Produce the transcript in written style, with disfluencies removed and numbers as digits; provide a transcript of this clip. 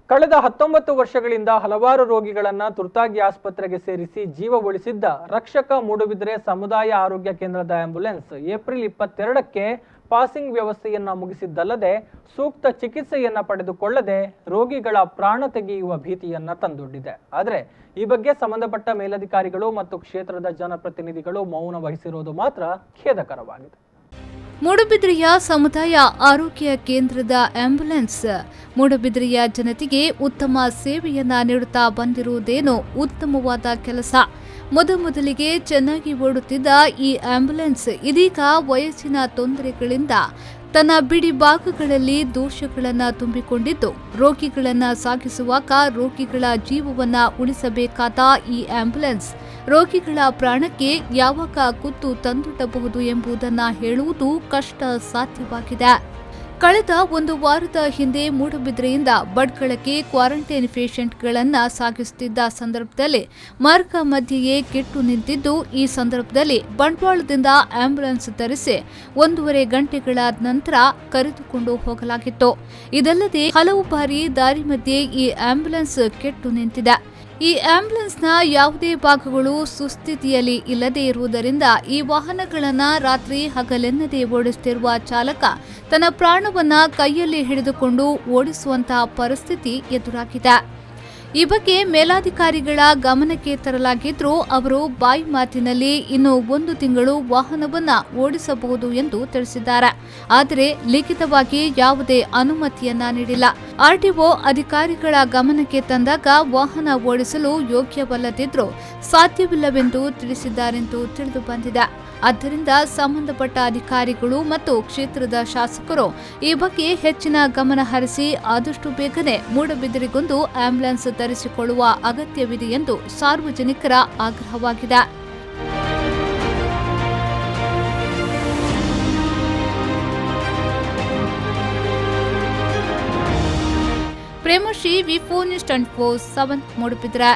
ಕಳೆದ 19 ವರ್ಷಗಳಿಂದ ಹಲವಾರು ರೋಗಿಗಳನ್ನು ತುರ್ತಾಗಿ ಆಸ್ಪತ್ರೆಗೆ ಸೇರಿಸಿ ಜೀವ ಉಳಿಸಿದ್ದ ರಕ್ಷಕ ಮೂಡುಬಿದ್ರೆ ಸಮುದಾಯ ಆರೋಗ್ಯ ಕೇಂದ್ರದ ಆಂಬ್ಯುಲೆನ್ಸ್ ಏಪ್ರಿಲ್ 22ಕ್ಕೆ ಪಾಸಿಂಗ್ ವ್ಯವಸ್ಥೆಯನ್ನ ಮುಗಿಸಿದ್ದಲ್ಲದೆ ಸೂಕ್ತ ಚಿಕಿತ್ಸೆಯನ್ನ ಪಡೆದುಕೊಳ್ಳದೆ ರೋಗಿಗಳ ಪ್ರಾಣ ತೆಗೆಯುವ ಭೀತಿಯನ್ನ ತಂದೊಡ್ಡಿದೆ. ಆದರೆ ಈ ಬಗ್ಗೆ ಸಂಬಂಧಪಟ್ಟ ಮೇಲಧಿಕಾರಿಗಳು ಮತ್ತು ಕ್ಷೇತ್ರದ ಜನಪ್ರತಿನಿಧಿಗಳು ಮೌನ ವಹಿಸಿರುವುದು ಮಾತ್ರ ಖೇದಕರವಾಗಿದೆ. ಮೂಡುಬಿದ್ರೆಯ ಸಮುದಾಯ ಆರೋಗ್ಯ ಕೇಂದ್ರದ ಆಂಬ್ಯುಲೆನ್ಸ್ ಮೂಡುಬಿದ್ರೆಯ ಜನತೆಗೆ ಉತ್ತಮ ಸೇವೆಯನ್ನ ನೀಡುತ್ತಾ ಬಂದಿರುವುದೇನೋ ಉತ್ತಮವಾದ ಕೆಲಸ. ಮೊದಲಿಗೆ ಚೆನ್ನಾಗಿ ಓಡುತ್ತಿದ್ದ ಈ ಆಂಬ್ಯುಲೆನ್ಸ್ ಇದೀಗ ವಯಸ್ಸಿನ ತೊಂದರೆಗಳಿಂದ ತನ್ನ ಬಿಡಿ ಭಾಗಗಳಲ್ಲಿ ದೋಷಗಳನ್ನು ತುಂಬಿಕೊಂಡಿದ್ದು, ರೋಗಿಗಳನ್ನು ಸಾಗಿಸುವಾಗ ರೋಗಿಗಳ ಜೀವವನ್ನ ಉಳಿಸಬೇಕಾದ ಈ ಆಂಬ್ಯುಲೆನ್ಸ್ ರೋಗಿಗಳ ಪ್ರಾಣಕ್ಕೆ ಯಾವಾಗ ಕುತ್ತು ತಂದೊಡ್ಡಬಹುದು ಎಂಬುದನ್ನು ಹೇಳುವುದು ಕಷ್ಟ ಸಾಧ್ಯವಾಗಿದೆ. ಕಳೆದ ಒಂದು ವಾರದ ಹಿಂದೆ ಮೂಡುಬಿದ್ರೆಯಿಂದ ಬಡ್ಕಳಕ್ಕೆ ಕ್ವಾರಂಟೈನ್ ಪೇಷಂಟ್ಗಳನ್ನು ಸಾಗಿಸುತ್ತಿದ್ದ ಸಂದರ್ಭದಲ್ಲಿ ಮಾರ್ಗ ಮಧ್ಯೆಯೇ ಕೆಟ್ಟು ನಿಂತಿದ್ದು, ಈ ಸಂದರ್ಭದಲ್ಲಿ ಬಂಟ್ವಾಳದಿಂದ ಆಂಬ್ಯುಲೆನ್ಸ್ ತರಿಸಿ 1.5 ಗಂಟೆಗಳ ನಂತರ ಕರೆದುಕೊಂಡು ಹೋಗಲಾಗಿತ್ತು. ಇದಲ್ಲದೆ ಹಲವು ಬಾರಿ ದಾರಿ ಮಧ್ಯೆ ಈ ಆಂಬ್ಯುಲೆನ್ಸ್ ಕೆಟ್ಟು ನಿಂತಿದೆ. ಈ ಆಂಬ್ಯುಲೆನ್ಸ್ನ ಯಾವುದೇ ಭಾಗಗಳು ಸುಸ್ಥಿತಿಯಲ್ಲಿ ಇಲ್ಲದೆ ಇರುವುದರಿಂದ ಈ ವಾಹನಗಳನ್ನು ರಾತ್ರಿ ಹಗಲೆನ್ನದೇ ಓಡಿಸುತ್ತಿರುವ ಚಾಲಕ ತನ್ನ ಪ್ರಾಣವನ್ನ ಕೈಯಲ್ಲಿ ಹಿಡಿದುಕೊಂಡು ಓಡಿಸುವಂತಹ ಪರಿಸ್ಥಿತಿ ಎದುರಾಗಿದೆ. ಈ ಬಗ್ಗೆ ಮೇಲಾಧಿಕಾರಿಗಳ ಗಮನಕ್ಕೆ ತರಲಾಗಿದ್ರೂ ಅವರು ಬಾಯಿ ಮಾತಿನಲ್ಲಿ ಇನ್ನು 1 ತಿಂಗಳು ವಾಹನವನ್ನ ಓಡಿಸಬಹುದು ಎಂದು ತಿಳಿಸಿದ್ದಾರೆ. ಆದರೆ ಲಿಖಿತವಾಗಿ ಯಾವುದೇ ಅನುಮತಿಯನ್ನ ನೀಡಿಲ್ಲ. ಆರ್ಟಿಒ ಅಧಿಕಾರಿಗಳ ಗಮನಕ್ಕೆ ತಂದಾಗ ವಾಹನ ಓಡಿಸಲು ಯೋಗ್ಯವಲ್ಲದಿದ್ರೂ ಸಾಧ್ಯವಿಲ್ಲವೆಂದು ತಿಳಿಸಿದ್ದಾರೆಂದು ತಿಳಿದು ಬಂದಿದೆ. ಆದ್ದರಿಂದ ಸಂಬಂಧಪಟ್ಟ ಅಧಿಕಾರಿಗಳು ಮತ್ತು ಕ್ಷೇತ್ರದ ಶಾಸಕರು ಈ ಬಗ್ಗೆ ಹೆಚ್ಚಿನ ಗಮನ ಹರಿಸಿ ಆದಷ್ಟು ಬೇಗನೆ ಮೂಡುಬಿದಿರೆಗೊಂದು ಆಂಬ್ಯುಲೆನ್ಸ್ ತರಿಸಿಕೊಳ್ಳುವ ಅಗತ್ಯವಿದೆ ಎಂದು ಸಾರ್ವಜನಿಕರ ಆಗ್ರಹವಾಗಿದೆ. ಪ್ರೇಮಶ್ರೀ ವಿ4 ನ್ಯೂಸ್ 24/7 ಮೂಡುಬಿದಿರೆ.